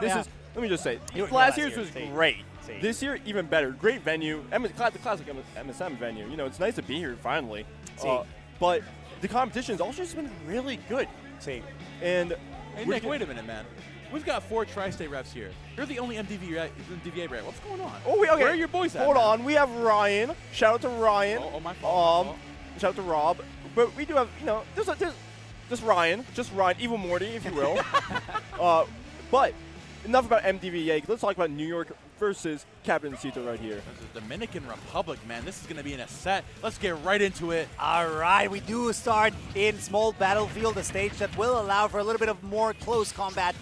This Yeah. is, let me just say, You- last yeah, year's was last year. great. See. This year, even better. Great venue. The classic MSM venue. You know, it's nice to be here finally. See. But the competition's also just been really good. See. And Hey, Nick, wait a minute, man. We've got 4 tri-state reps here. You're the only MDVA rep. What's going on? Oh, okay. Where are your boys at? Hold man? on. We have Ryan. Shout out to Ryan. Oh, my fault. My fault. Shout out to Rob. But we do have, you know, there's just Ryan, Evil Morty, if you will. But enough about MDVA. Let's talk about New York versus Capitancito right here. This is Dominican Republic, man. This is going to be in a set. Let's get right into it. All right, we do start in small battlefield, a stage that will allow for a little bit of more close combat,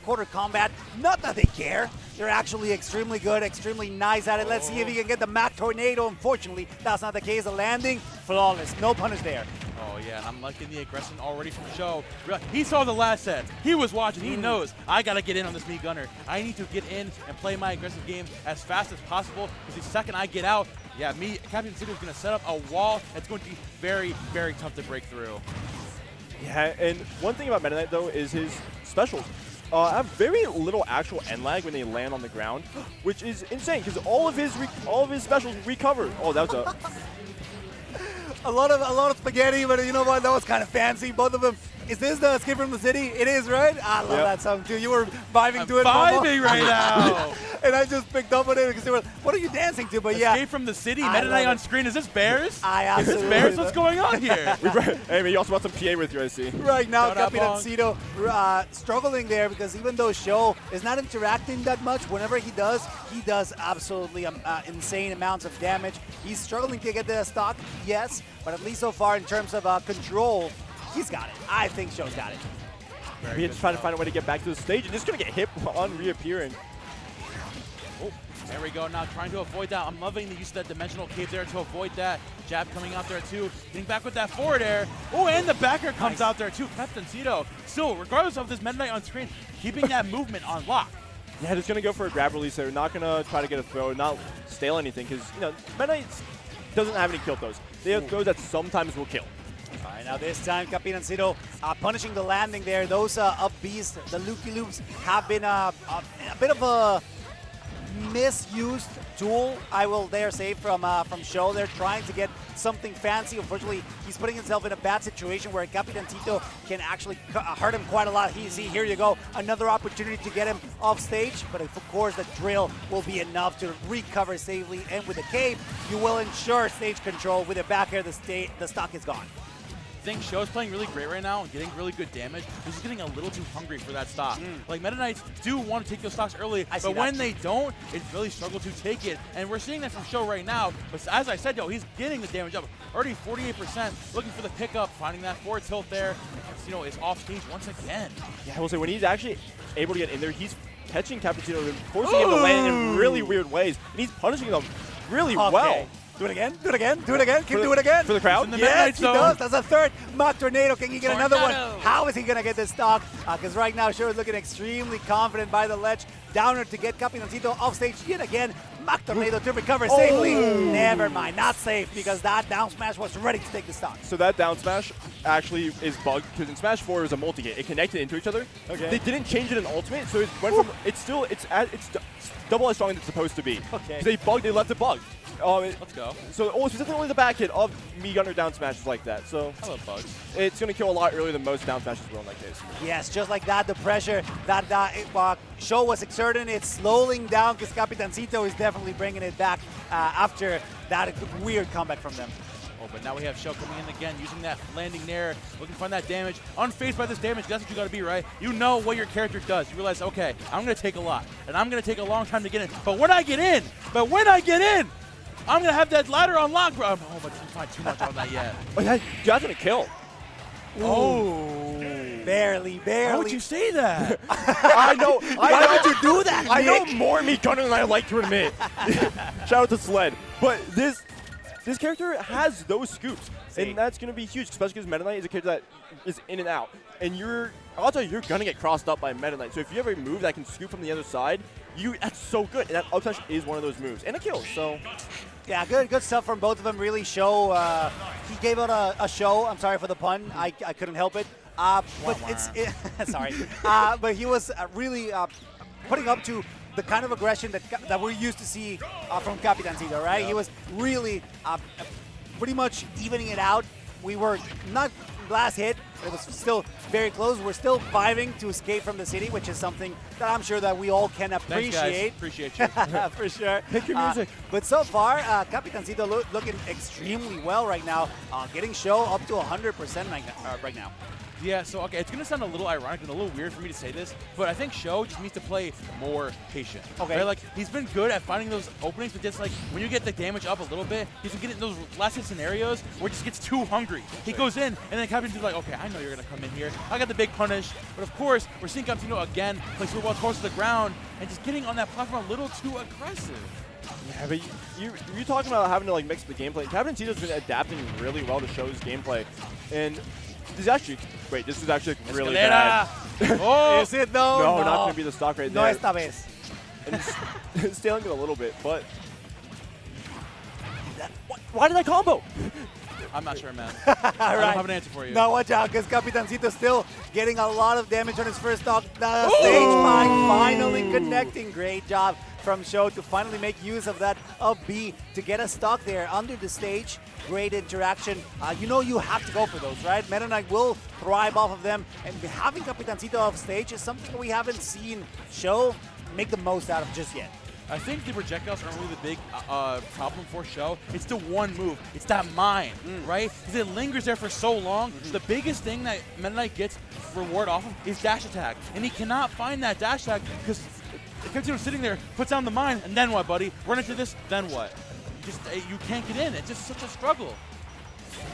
quarter combat. Not that they care. They're actually extremely good, extremely nice at it. Let's see if he can get the Mac Tornado. Unfortunately, that's not the case. The landing, flawless. No punish there. Oh, yeah, and I'm liking the aggression already from Show. He saw the last set. He was watching. He knows, I got to get in on this me gunner. I need to get in and play my aggressive game as fast as possible, because the second I get out, Capitancito is going to set up a wall that's going to be very, very tough to break through. Yeah, and one thing about Meta Knight, though, is his specials have very little actual end lag when they land on the ground, which is insane, because all of his specials recover. Oh, that was a... A lot of spaghetti, but you know what? That was kind of fancy. Both of them. Is this the Escape from the City? It is, right? I love that song too. You were vibing to it. Vibing right now. And I just picked up on it because they were, what are you dancing to? But yeah. Escape from the City, Meta Knight on screen. Is this Bears? I absolutely. Is this Bears? What's going on here? Hey, man, you also brought some PA with you, I see. Right now, Shout out, Capitancito struggling there because even though Show is not interacting that much, whenever he does absolutely insane amounts of damage. He's struggling to get the stock, yes, but at least so far in terms of control, he's got it. I think Show's got it. He's just trying to find a way to get back to the stage, and just going to get hit on reappearing. Oh, there we go. Now trying to avoid that. I'm loving the use of that dimensional cave there to avoid that. Jab coming out there too. Getting back with that forward air. Oh, and the backer comes out there too. Capitancito, still, regardless of this Meta Knight on screen, keeping that movement on lock. Yeah, just going to go for a grab release there. Not going to try to get a throw, not stale anything, because, you know, Meta Knight doesn't have any kill throws. They have throws that sometimes will kill. All right, now this time Capitancito punishing the landing there. Those up Bs, the loopy-loops, have been a bit of a misused tool, I will dare say, from Show. They're trying to get something fancy. Unfortunately, he's putting himself in a bad situation where Capitancito can actually hurt him quite a lot. Here you go, another opportunity to get him off stage, but of course the drill will be enough to recover safely, and with the cave, you will ensure stage control. With the back air, the stock is gone. I think Show's playing really great right now and getting really good damage. He's just getting a little too hungry for that stock. Like, Meta Knights do want to take those stocks early, but when they don't, it really struggle to take it. And we're seeing that from Show right now. But as I said, he's getting the damage up. Already 48%, looking for the pickup, finding that forward tilt there. Capitancito is off stage once again. Yeah, I will say, when he's actually able to get in there, he's catching Capitancito and forcing him to land in really weird ways. And he's punishing them really well. Do it again, do it again, do it again, do it again. For the crowd? Yes, he does. That's a third Mach Tornado. Can he get another one? How is he going to get this stock? Because right now, Show is looking extremely confident by the ledge. Downer to get Capitancito off stage yet again. Mach Tornado to recover safely. Never mind, not safe, because that down smash was ready to take the stock. So that down smash actually is bugged, because in Smash 4 it was a multi-hit. It connected into each other. Okay. They didn't change it in Ultimate, so it went from, it's double as strong as it's supposed to be. Okay. They left it bugged. Let's go. So specifically only the back hit of me gunner down smashes like that. So I love bugs. It's going to kill a lot earlier than most down smashes will in that case. Yes, just like that, the pressure that Show was exerting, it's slowing down because Capitancito is definitely bringing it back after that weird comeback from them. Oh, but now we have Show coming in again, using that landing there, looking to find that damage. Unfazed by this damage, that's what you got to be, right? You know what your character does. You realize, okay, I'm going to take a lot, and I'm going to take a long time to get in. But when I get in, I'm going to have that ladder unlocked, bro. Oh, but you find too much on that yet. Oh, yeah, that's going to kill. Oh. Barely. Why would you say that? I know. Why would you do that, I know Nick? more me gunner than I like to admit. Shout out to Sled. But this character has those scoops, and that's going to be huge, especially because Meta Knight is a character that is in and out. And I'll tell you, you're going to get crossed up by Meta Knight. So if you have a move that can scoop from the other side, that's so good. And that up smash is one of those moves. And a kill, so... Yeah, good stuff from both of them. Really Show. He gave out a show. I'm sorry for the pun. I couldn't help it. But sorry. But he was really putting up to the kind of aggression that we're used to see from Capitancito, right? Yeah. He was really pretty much evening it out. We were not last hit, but it was still very close. We're still vibing to escape from the city, which is something that I'm sure that we all can appreciate. Thanks, guys. Appreciate you. For sure. Pick your music. But so far, Capitancito looking extremely well right now, getting show up to 100% right now. Yeah, so okay, it's gonna sound a little ironic and a little weird for me to say this, but I think Sho just needs to play more patient. Okay. Right? Like he's been good at finding those openings, but just like when you get the damage up a little bit, he's been getting those last hit scenarios where he just gets too hungry. He goes in, and then Captain's like, okay, I know you're gonna come in here. I got the big punish, but of course we're seeing Captancito again play super well close to the ground and just getting on that platform a little too aggressive. Yeah, but you're talking about having to like mix the gameplay. Capitancito's been adapting really well to Sho's gameplay, and this is actually really bad. Oh, Is it though? No, not going to be the stock right No there. esta vez. And it's stealing it a little bit, but why did I combo? I'm not sure, man. All I right. don't have an answer for you. Now watch out, because Capitancito still getting a lot of damage on his first stock. The stage fight finally connecting. Great job from Sho to finally make use of that up B to get a stock there under the stage. Great interaction. You know you have to go for those, right? Meta Knight will thrive off of them, and having Capitancito off stage is something we haven't seen Sho make the most out of just yet. I think the projectiles aren't really the big problem for Sho. It's the one move. It's that mine, right? Because it lingers there for so long. The biggest thing that Meta Knight gets reward off of is dash attack. And he cannot find that dash attack because Capitancito's sitting there, puts down the mine, and then what, buddy? Run into this, then what? You can't get in. It's just such a struggle.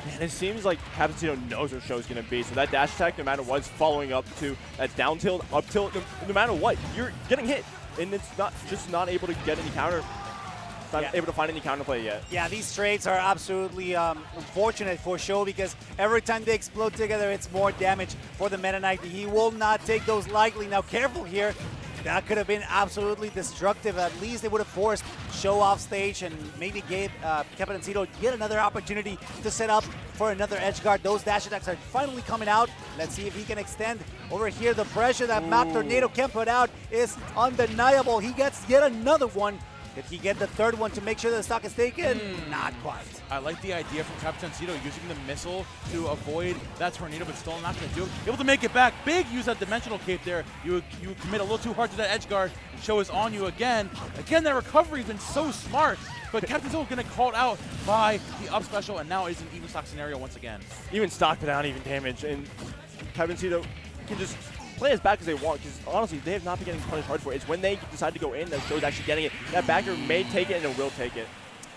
Man, it seems like Capitancito knows where Sho's going to be, so that dash attack, no matter what, is following up to that down tilt, up tilt, no matter what, you're getting hit. And it's not able to get any counter, able to find any counterplay yet. Yeah, these trades are absolutely unfortunate for Sho, because every time they explode together, it's more damage for the Meta Knight. He will not take those lightly. Now, careful here. That could have been absolutely destructive. At least they would have forced Sho off stage and maybe gave Capitancito yet another opportunity to set up for another edge guard. Those dash attacks are finally coming out. Let's see if he can extend over here. The pressure that Mac Tornado can put out is undeniable. He gets yet another one. Did he get the third one to make sure the stock is taken? Not quite. I like the idea from Capitancito using the missile to avoid that tornado, but still not going to do it. Able to make it back. Big use that dimensional cape there. You commit a little too hard to that edge guard. Sho is on you again. Again, that recovery has been so smart, but Capitancito going to call it out by the up special, and now is an even stock scenario once again. Even stock without even damage, and Capitancito can just play as back as they want, because honestly, they have not been getting punished hard for it. It's when they decide to go in that Sho's actually getting it. That backer may take it, and it will take it.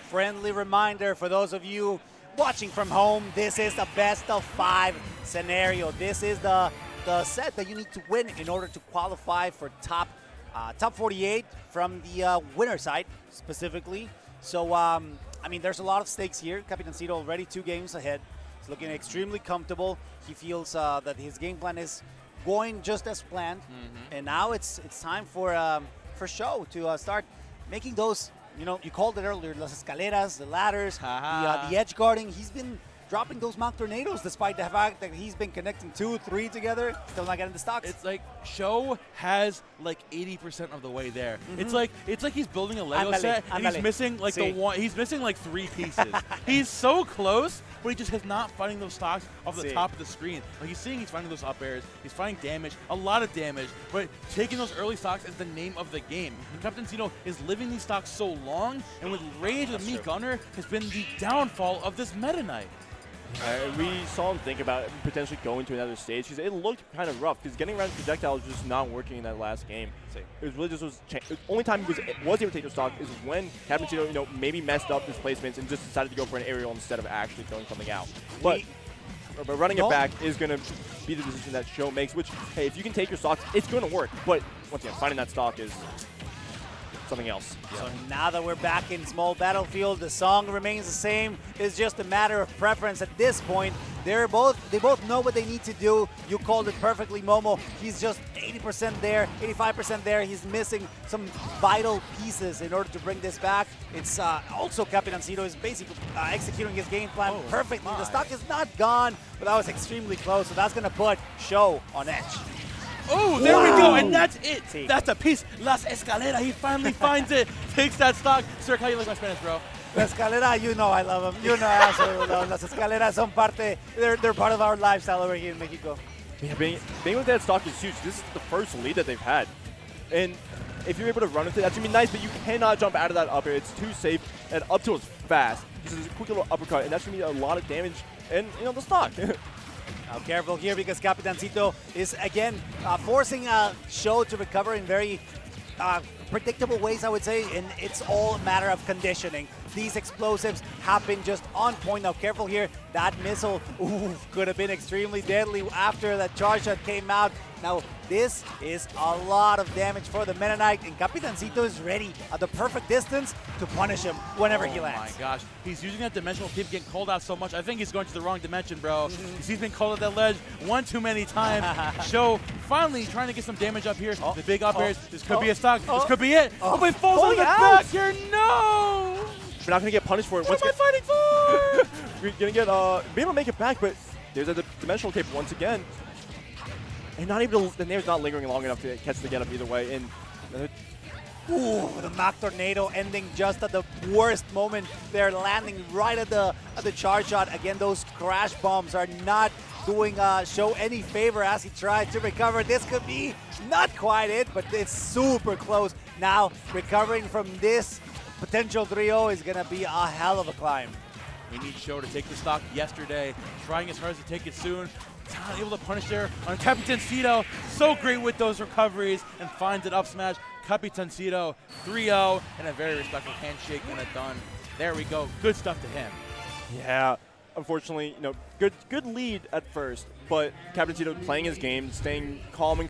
Friendly reminder for those of you watching from home, this is the best of 5 scenario. This is the set that you need to win in order to qualify for top 48 from the winner side specifically. So, I mean, there's a lot of stakes here. Capitancito already 2 games ahead. He's looking extremely comfortable. He feels that his game plan is going just as planned, and now it's time for Sho to start making those. You know, you called it earlier, las escaleras, the ladders, the edge guarding. He's been dropping those mock tornadoes despite the fact that he's been connecting 2, 3 together, still not getting the stocks. It's like Sho has like 80% of the way there. It's like he's building a Lego set and he's missing like he's missing like 3 pieces. He's so close, but he just is not finding those stocks off the top of the screen. Like he's finding those up airs, he's finding damage, a lot of damage, but taking those early stocks is the name of the game. Capitancito is living these stocks so long, and with Rage with Me Gunner has been the downfall of this Meta Knight. We saw him think about potentially going to another stage, because it looked kind of rough, because getting around projectile was just not working in that last game. It was really just the only time he was able to take the stock is when Capitancito, maybe messed up his placements and just decided to go for an aerial instead of actually throwing something out. But running it back is going to be the decision that Sho makes, which, hey, if you can take your stocks, it's going to work. But once again, finding that stock is something else. So now that we're back in small battlefield, the song remains the same. It's just a matter of preference at this point. They both know what they need to do. You called it perfectly, Momo. He's just 80% there, 85% there. He's missing some vital pieces in order to bring this back. It's also Capitancito is basically executing his game plan perfectly. The stock is not gone, but that was extremely close. So that's going to put Show on edge. Oh, there we go, and that's it. That's a piece. Las Escaleras, he finally finds it, takes that stock. Sir, how you like my Spanish, bro? La Escalera, you know I love them. You know I absolutely love them. Las Escaleras son parte, they're part of our lifestyle over here in Mexico. Yeah, being with that stock is huge. This is the first lead that they've had. And if you're able to run with it, that's going to be nice, but you cannot jump out of that up air. It's too safe, and up tilt is fast. This is a quick little uppercut, and that's going to be a lot of damage and, the stock. Now careful here because Capitancito is again forcing Show to recover in very predictable ways, I would say, and it's all a matter of conditioning. These explosives have been just on point. Now careful here, that missile could have been extremely deadly after that charge shot came out. Now this is a lot of damage for the Meta Knight, and Capitancito is ready at the perfect distance to punish him whenever he lands. Oh my gosh, he's using that dimensional keep getting called out so much. I think he's going to the wrong dimension, bro. He's been called at that ledge one too many times. Show finally trying to get some damage up here. The big up airs. This could be a stock. This could be it. Oh, but he falls on the back here. No! We're not going to get punished for it. What am I fighting for? You're going to get be able to make it back, but there's a dimensional tape once again. And not able to, the Nair's not lingering long enough to catch the get up either way. And the Mach Tornado ending just at the worst moment. They're landing right at the charge shot. Again, those crash bombs are not doing Show any favor as he tried to recover. This could be not quite it, but it's super close. Now, recovering from this potential 3-0 is going to be a hell of a climb. We need Show to take the stock yesterday, trying as hard as to take it soon. Not able to punish there on Capitancito. So great with those recoveries and finds it up smash. Capitancito 3-0 and a very respectful handshake and a done. There we go. Good stuff to him. Yeah, unfortunately, good lead at first, but Capitancito playing his game, staying calm and